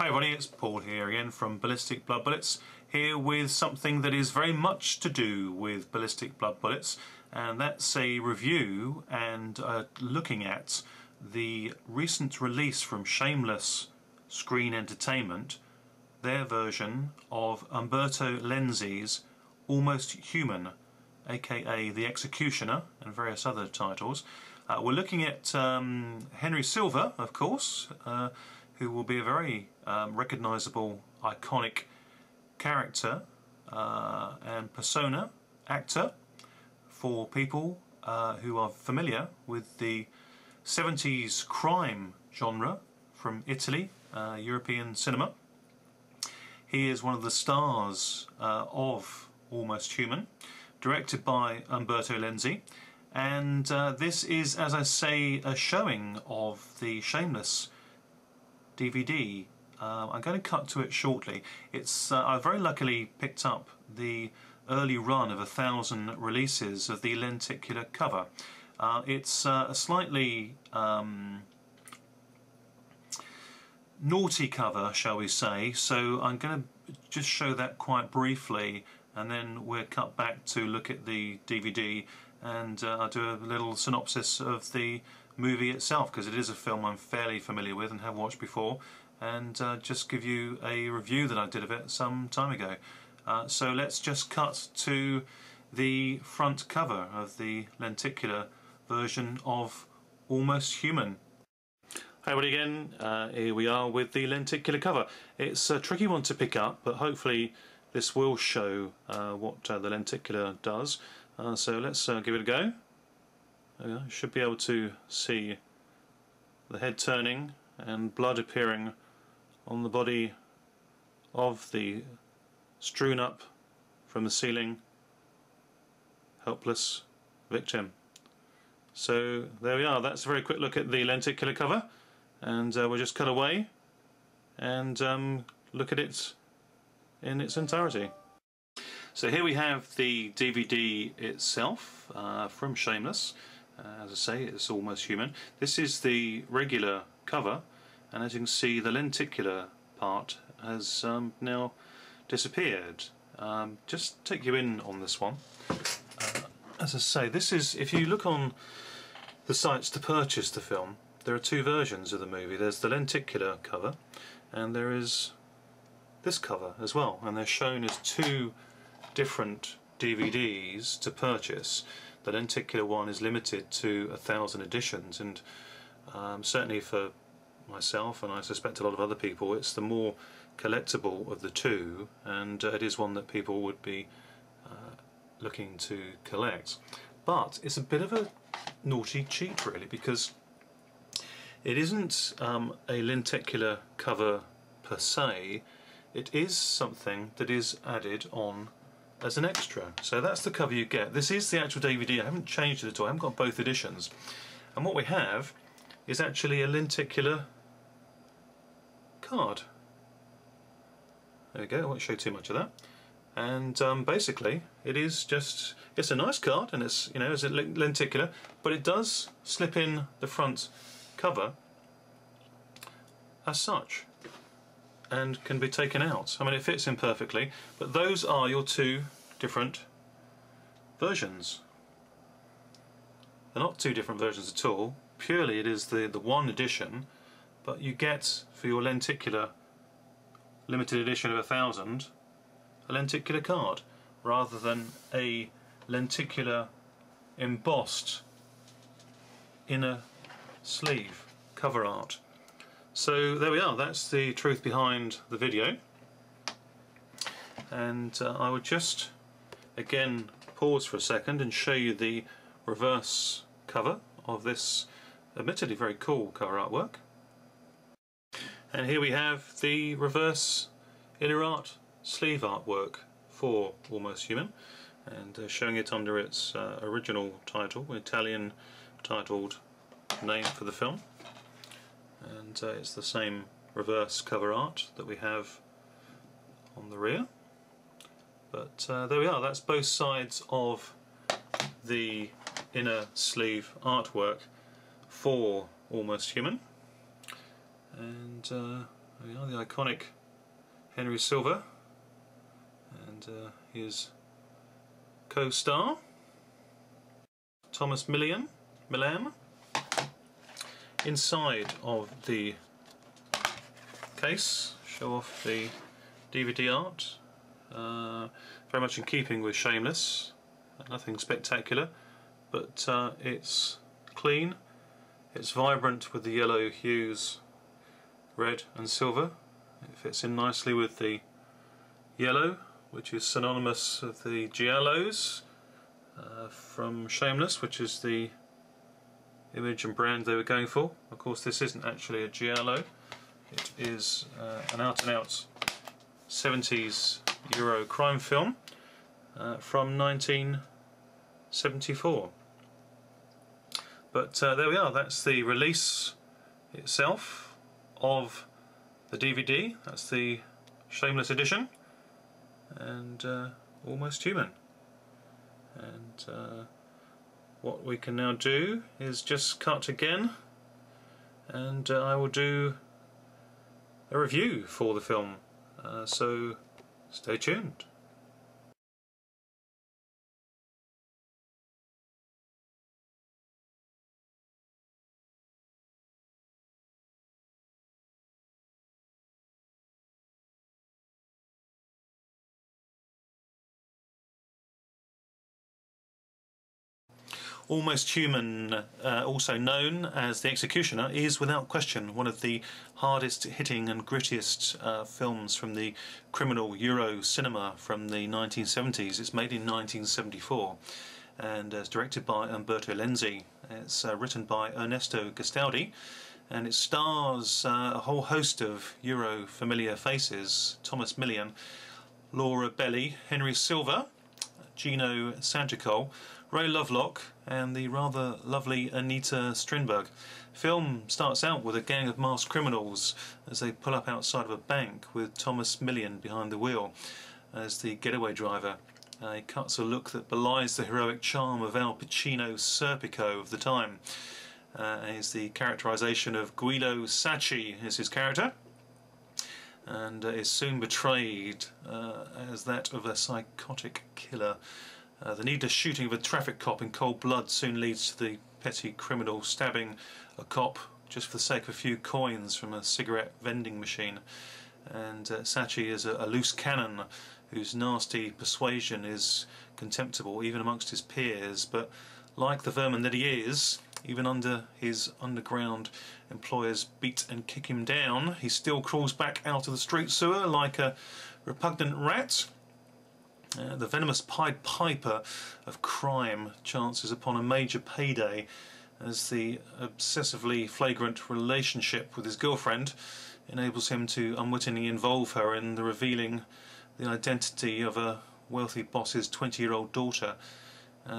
Hi everybody, it's Paul here again from Ballistic Blood Bullets, here with something that is very much to do with Ballistic Blood Bullets, and that's a review and looking at the recent release from Shameless Screen Entertainment, their version of Umberto Lenzi's Almost Human, aka The Executioner, and various other titles. We're looking at Henry Silva, of course, who will be a very recognisable, iconic character and persona, actor, for people who are familiar with the 70s crime genre from Italy, European cinema. He is one of the stars of Almost Human, directed by Umberto Lenzi, and this is, as I say, a showing of the Shameless DVD. I'm going to cut to it shortly. It's I very luckily picked up the early run of 1,000 releases of the Lenticular cover. It's a slightly naughty cover, shall we say, so I'm going to just show that quite briefly, and then we'll cut back to look at the DVD, and I'll do a little synopsis of the movie itself, because it is a film I'm fairly familiar with and have watched before, and just give you a review that I did of it some time ago. So let's just cut to the front cover of the Lenticular version of Almost Human. Hi everybody again, here we are with the Lenticular cover. It's a tricky one to pick up, but hopefully this will show what the Lenticular does. So let's give it a go. You should be able to see the head turning and blood appearing on the body of the strewn up from the ceiling helpless victim. So there we are, that's a very quick look at the Lenticular cover, and we'll just cut away and look at it in its entirety. So here we have the DVD itself from Shameless. As I say, it's Almost Human. This is the regular cover, and as you can see, the lenticular part has now disappeared. Just take you in on this one. As I say, this is, if you look on the sites to purchase the film, there are two versions of the movie. There's the lenticular cover, and there is this cover as well, and they're shown as two different DVDs to purchase. The lenticular one is limited to 1,000 editions, and certainly for myself, and I suspect a lot of other people, it's the more collectible of the two, and it is one that people would be looking to collect. But it's a bit of a naughty cheat, really, because it isn't a lenticular cover per se. It is something that is added on as an extra. So that's the cover you get. This is the actual DVD. I haven't changed it at all. I haven't got both editions. And what we have is actually a lenticular card. There we go. I won't show too much of that. And basically, it is just, it's a nice card, and it's, you know, it's a lenticular, but it does slip in the front cover as such, and can be taken out. I mean, it fits in perfectly, but those are your two different versions. They're not two different versions at all. Purely it is the one edition, but you get, for your lenticular limited edition of 1,000, a lenticular card, rather than a lenticular embossed inner sleeve cover art. So there we are, that's the truth behind the video, and I would just again pause for a second and show you the reverse cover of this admittedly very cool cover artwork. And here we have the reverse inner art sleeve artwork for Almost Human, and showing it under its original title, Italian titled name for the film. And it's the same reverse cover art that we have on the rear. But there we are, that's both sides of the inner sleeve artwork for Almost Human. And There we are, the iconic Henry Silva and his co-star Thomas Milan. Inside of the case, show off the DVD art, very much in keeping with Shameless, nothing spectacular, but it's clean, it's vibrant with the yellow hues, red and silver. It fits in nicely with the yellow, which is synonymous with the giallos from Shameless, which is the image and brand they were going for. Of course, this isn't actually a giallo, it is an out-and-out 70s Euro crime film from 1974. But there we are, that's the release itself of the DVD. That's the Shameless edition, and Almost Human. And what we can now do is just cut again, and I will do a review for the film, so stay tuned. Almost Human, also known as The Executioner, is without question one of the hardest hitting and grittiest films from the criminal Euro cinema from the 1970s. It's made in 1974 and is directed by Umberto Lenzi. It's written by Ernesto Gastaldi, and it stars a whole host of Euro familiar faces: Thomas Milan, Laura Belli, Henry Silva, Gino Santicol, Ray Lovelock and the rather lovely Anita Strindberg. Film starts out with a gang of masked criminals as they pull up outside of a bank with Thomas Milan behind the wheel as the getaway driver. He cuts a look that belies the heroic charm of Al Pacino's Serpico of the time. Is the characterisation of Guido Sacchi is his character, and is soon betrayed as that of a psychotic killer. The needless shooting of a traffic cop in cold blood soon leads to the petty criminal stabbing a cop just for the sake of a few coins from a cigarette vending machine. And Sacchi is a loose cannon whose nasty persuasion is contemptible even amongst his peers, but like the vermin that he is, even under his underground employers beat and kick him down, he still crawls back out of the street sewer like a repugnant rat. The venomous Pied Piper of crime chances upon a major payday as the obsessively flagrant relationship with his girlfriend enables him to unwittingly involve her in the revealing the identity of a wealthy boss's 20-year-old daughter,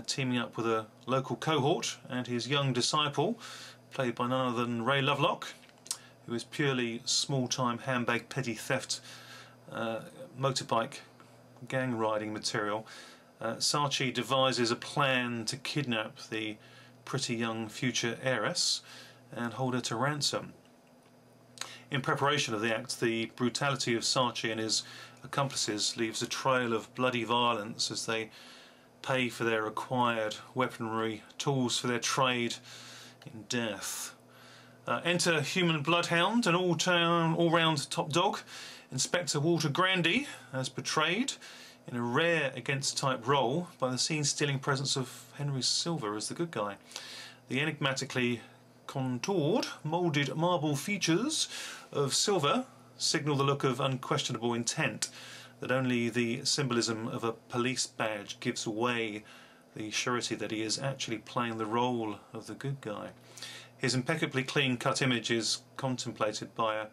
teaming up with a local cohort and his young disciple, played by none other than Ray Lovelock, who is purely small-time handbag petty theft motorbike gang riding material. Sacchi devises a plan to kidnap the pretty young future heiress and hold her to ransom. In preparation of the act, the brutality of Sacchi and his accomplices leaves a trail of bloody violence as they pay for their acquired weaponry, tools for their trade in death. Enter human bloodhound and all-round top dog, Inspector Walter Grandy, as portrayed in a rare against-type role by the scene-stealing presence of Henry Silva as the good guy. The enigmatically contoured, moulded marble features of Silva signal the look of unquestionable intent that only the symbolism of a police badge gives away the surety that he is actually playing the role of the good guy. His impeccably clean-cut image is contemplated by a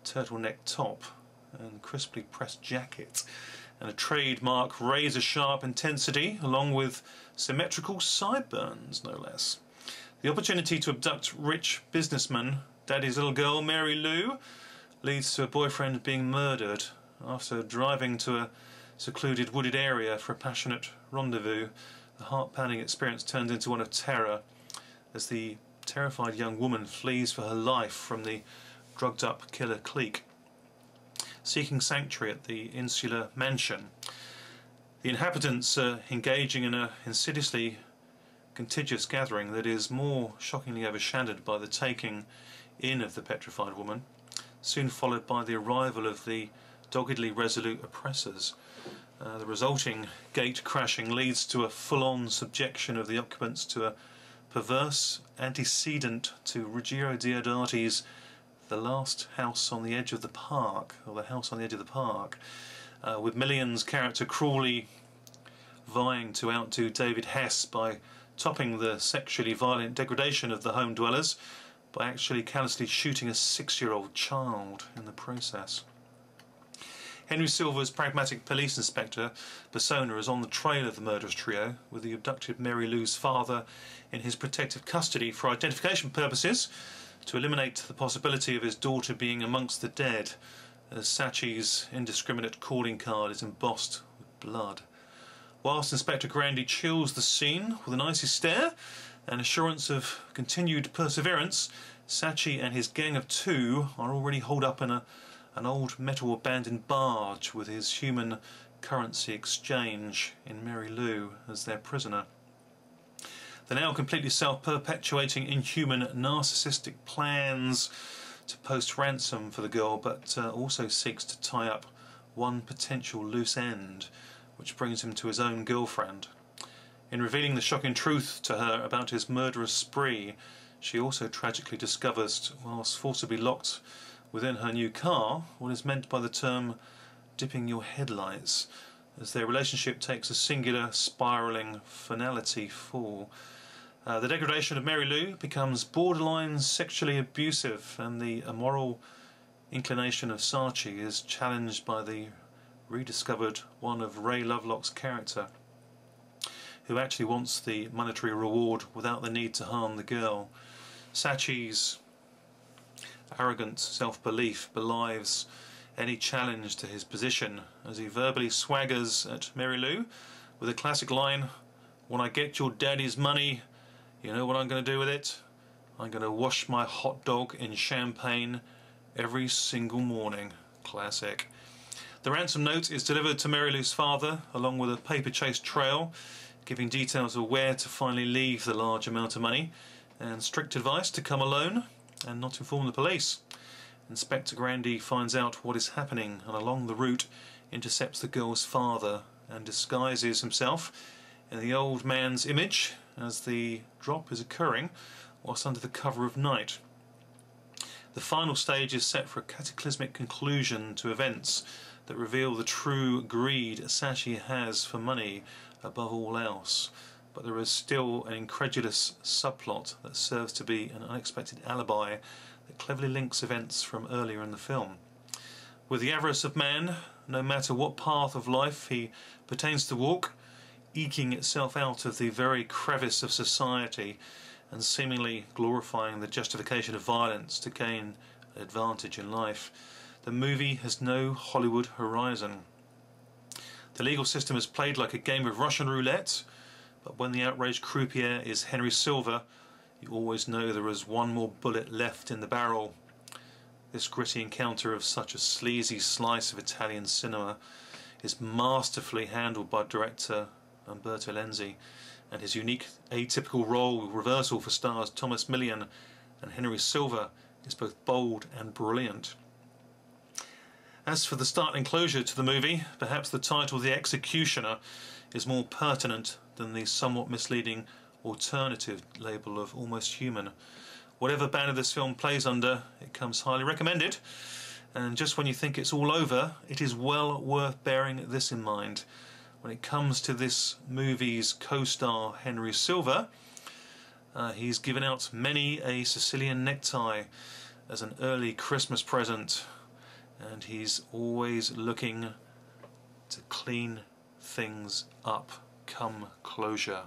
turtleneck top and crisply pressed jacket and a trademark razor-sharp intensity along with symmetrical sideburns, no less. The opportunity to abduct rich businessman Daddy's little girl Mary Lou leads to a boyfriend being murdered. After driving to a secluded wooded area for a passionate rendezvous, the heart-pounding experience turns into one of terror as the terrified young woman flees for her life from the drugged up killer clique seeking sanctuary at the insular mansion. The inhabitants are engaging in a insidiously contagious gathering that is more shockingly overshadowed by the taking in of the petrified woman, soon followed by the arrival of the doggedly resolute oppressors. The resulting gate crashing leads to a full-on subjection of the occupants to a perverse antecedent to Ruggiero Diodati's The Last House on the Edge of the Park, or The House on the Edge of the Park, with Millian's character cruelly vying to outdo David Hess by topping the sexually violent degradation of the home dwellers by actually callously shooting a 6-year-old child in the process. Henry Silva's pragmatic police inspector persona is on the trail of the murderous trio, with the abducted Mary Lou's father in his protective custody for identification purposes, to eliminate the possibility of his daughter being amongst the dead, as Sachi's indiscriminate calling card is embossed with blood. Whilst Inspector Grandy chills the scene with an icy stare and assurance of continued perseverance, Sachi and his gang of 2 are already holed up in an old metal abandoned barge with his human currency exchange in Mary Lou as their prisoner. The now completely self-perpetuating inhuman narcissistic plans to post ransom for the girl, but also seeks to tie up one potential loose end, which brings him to his own girlfriend. In revealing the shocking truth to her about his murderous spree, she also tragically discovers, whilst forcibly locked within her new car, what is meant by the term dipping your headlights, as their relationship takes a singular spiralling finality fall. The degradation of Mary Lou becomes borderline sexually abusive, and the immoral inclination of Sachi is challenged by the rediscovered one of Ray Lovelock's character, who actually wants the monetary reward without the need to harm the girl. Sachi's arrogant self-belief belies any challenge to his position as he verbally swaggers at Mary Lou with a classic line, "When I get your daddy's money, you know what I'm going to do with it? I'm going to wash my hot dog in champagne every single morning." Classic. The ransom note is delivered to Mary Lou's father along with a paper chase trail giving details of where to finally leave the large amount of money and strict advice to come alone and not inform the police. Inspector Grandy finds out what is happening and along the route intercepts the girl's father and disguises himself in the old man's image as the drop is occurring whilst under the cover of night. The final stage is set for a cataclysmic conclusion to events that reveal the true greed Sachi has for money above all else, but there is still an incredulous subplot that serves to be an unexpected alibi that cleverly links events from earlier in the film. With the avarice of man, no matter what path of life he pertains to walk, eking itself out of the very crevice of society and seemingly glorifying the justification of violence to gain an advantage in life, the movie has no Hollywood horizon. The legal system is played like a game of Russian roulette, but when the outraged croupier is Henry Silva, you always know there is one more bullet left in the barrel. This gritty encounter of such a sleazy slice of Italian cinema is masterfully handled by director Umberto Lenzi, and his unique atypical role reversal for stars Thomas Millian and Henry Silva is both bold and brilliant. As for the startling closure to the movie, perhaps the title The Executioner is more pertinent than the somewhat misleading alternative label of Almost Human. Whatever banner this film plays under, it comes highly recommended, and just when you think it's all over, it is well worth bearing this in mind. When it comes to this movie's co-star Henry Silva, he's given out many a Sicilian necktie as an early Christmas present, and he's always looking to clean things up come closure.